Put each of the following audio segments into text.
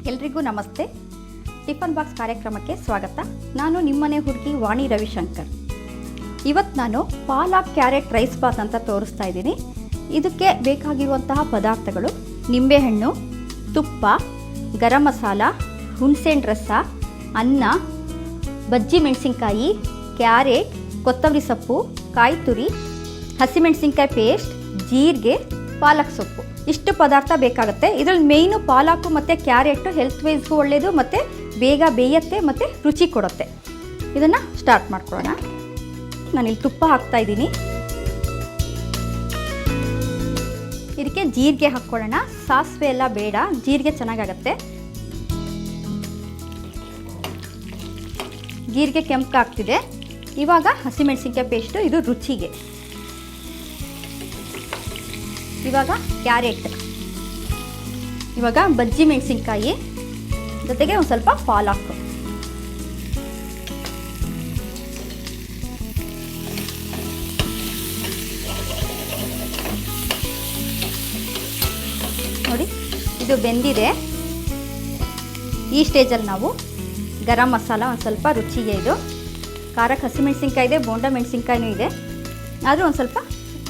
ಎಲ್ರಿಗೂ ನಮಸ್ತೆ. Tiffin box ಕಾರ್ಯಕ್ರಮಕ್ಕೆ ಸ್ವಾಗತ. ನಾನು ನಿಮ್ಮನೆ ಹುಡುಗಿ ವಾಣಿ ರವಿಶಂಕರ್. ಇವತ್ತು ನಾನು ಪಾಲಕ್ ಕ್ಯಾರೆಟ್ ರೈಸ್ ಬಾತ್ ಅಂತ ತೋರಿಸ್ತಾ ಇದ್ದೀನಿ. ಇದಕ್ಕೆ ಬೇಕಾಗಿರುವಂತಹ ಪದಾರ್ಥಗಳು: ನಿಂಬೆಹಣ್ಣು, ತುಪ್ಪ, ಗರಂ ಮಸಾಲ, ಹುಣಸೆಹಣ್ಣು ರಸ, ಅನ್ನ, ಬಜ್ಜಿ ಮೆಣಸಿನ್ಕಾಯಿ, ಕ್ಯಾರೆಟ್, ಕೊತ್ತಂಬರಿ ಸೊಪ್ಪು, ಕಾಯಿ ತುರಿ, ಹಸಿಮೆಣಸಿನ್ಕಾಯಿ ಪೇಸ್ಟ್, ಜೀರಿಗೆ, ಪಾಲಕ್ ಸೊಪ್ಪು. ಇಷ್ಟು ಪದಾರ್ಥ ಬೇಕಾಗುತ್ತೆ. ಇದರಲ್ಲಿ ಮೇಯ್ನು ಪಾಲಕು ಮತ್ತು ಕ್ಯಾರೆಟು ಹೆಲ್ತ್ ವೈಸ್ಗೂ ಒಳ್ಳೆಯದು ಮತ್ತು ಬೇಗ ಬೇಯುತ್ತೆ ಮತ್ತು ರುಚಿ ಕೊಡುತ್ತೆ. ಇದನ್ನು ಸ್ಟಾರ್ಟ್ ಮಾಡ್ಕೊಳ್ಳೋಣ. ನಾನಿಲ್ಲಿ ತುಪ್ಪ ಹಾಕ್ತಾಯಿದ್ದೀನಿ. ಇದಕ್ಕೆ ಜೀರಿಗೆ ಹಾಕ್ಕೊಳ್ಳೋಣ. ಸಾಸಿವೆ ಎಲ್ಲ ಬೇಡ, ಜೀರಿಗೆ ಚೆನ್ನಾಗಾಗತ್ತೆ. ಜೀರಿಗೆ ಕೆಂಪಾಗ್ತಿದೆ. ಇವಾಗ ಹಸಿಮೆಣಸಿನ್ಕಾಯಿ ಪೇಸ್ಟು, ಇದು ರುಚಿಗೆ. ಇವಾಗ ಕ್ಯಾರೆಟ್, ಇವಾಗ ಬಜ್ಜಿ ಮೆಣಸಿನ್ಕಾಯಿ, ಜೊತೆಗೆ ಒಂದು ಸ್ವಲ್ಪ ಪಾಲಕ್. ನೋಡಿ, ಇದು ಬೆಂದಿದೆ. ಈ ಸ್ಟೇಜಲ್ಲಿ ನಾವು ಗರಂ ಮಸಾಲ ಒಂದು ಸ್ವಲ್ಪ ರುಚಿಗೆ, ಇದು ಖಾರಕ್ಕೆ ಹಸಿಮೆಣಸಿನ್ಕಾಯಿ ಇದೆ, ಬೋಂಡ ಮೆಣಸಿನ್ಕಾಯಿನೂ ಇದೆ, ಆದರೂ ಒಂದು ಸ್ವಲ್ಪ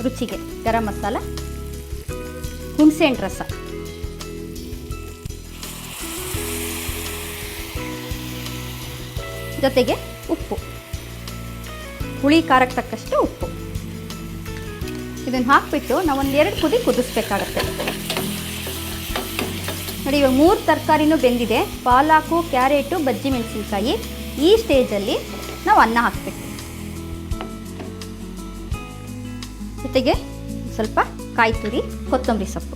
ರುಚಿಗೆ ಗರಂ ಮಸಾಲ, ಹುಣಸೆಹಣ್ಣು ರಸ, ಜೊತೆಗೆ ಉಪ್ಪು, ಹುಳಿ ಖಾರಕ್ಕೆ ತಕ್ಕಷ್ಟು ಉಪ್ಪು. ಇದನ್ನು ಹಾಕಿಬಿಟ್ಟು ನಾವು ಒಂದು 2 ಕುದಿ ಕುದಿಸ್ಬೇಕಾಗತ್ತೆ. ನೋಡಿ, ಇವಾಗ 3 ತರಕಾರಿನೂ ಬೆಂದಿದೆ. ಪಾಲಕು, ಕ್ಯಾರೆಟು, ಬಜ್ಜಿ ಮೆಣಸಿನ್ಕಾಯಿ. ಈ ಸ್ಟೇಜಲ್ಲಿ ನಾವು ಅನ್ನ ಹಾಕಬೇಕು. ಜೊತೆಗೆ ಸ್ವಲ್ಪ ಕಾಯಿ ತುರಿ, ಕೊತ್ತಂಬರಿ ಸೊಪ್ಪು.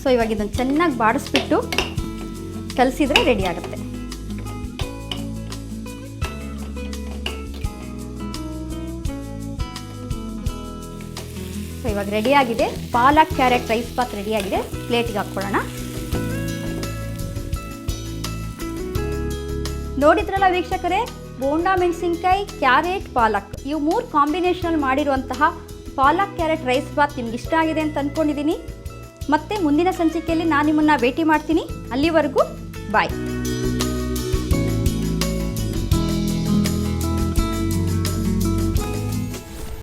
ಸೊ ಇವಾಗ ಇದನ್ನು ಚೆನ್ನಾಗಿ ಬಾಡಿಸ್ಬಿಟ್ಟು ಕಲಸಿದ್ರೆ ರೆಡಿ ಆಗುತ್ತೆ. ಸೊ ಇವಾಗ ರೆಡಿಯಾಗಿದೆ. ಪಾಲಕ್ ಕ್ಯಾರೆಟ್ ರೈಸ್ ಬಾತ್ ರೆಡಿಯಾಗಿದೆ. ಪ್ಲೇಟಿಗೆ ಹಾಕ್ಕೊಳ್ಳೋಣ. ನೋಡಿದ್ರಲ್ಲ ವೀಕ್ಷಕರೇ, ಬೋಂಡಾ ಮೆಣಸಿನ್ಕಾಯಿ, ಕ್ಯಾರೆಟ್, ಪಾಲಕ್, ಇವು 3 ಕಾಂಬಿನೇಷನಲ್ಲಿ ಮಾಡಿರುವಂತಹ ಪಾಲಕ್ ಕ್ಯಾರೆಟ್ ರೈಸ್ ಬಾತ್ ನಿಮ್ಗೆ ಇಷ್ಟ ಆಗಿದೆ ಅಂತ ಅಂದ್ಕೊಂಡಿದ್ದೀನಿ. ಮತ್ತೆ ಮುಂದಿನ ಸಂಚಿಕೆಯಲ್ಲಿ ನಾನು ನಿಮ್ಮನ್ನು ಭೇಟಿ ಮಾಡ್ತೀನಿ. ಅಲ್ಲಿವರೆಗೂ ಬಾಯ್.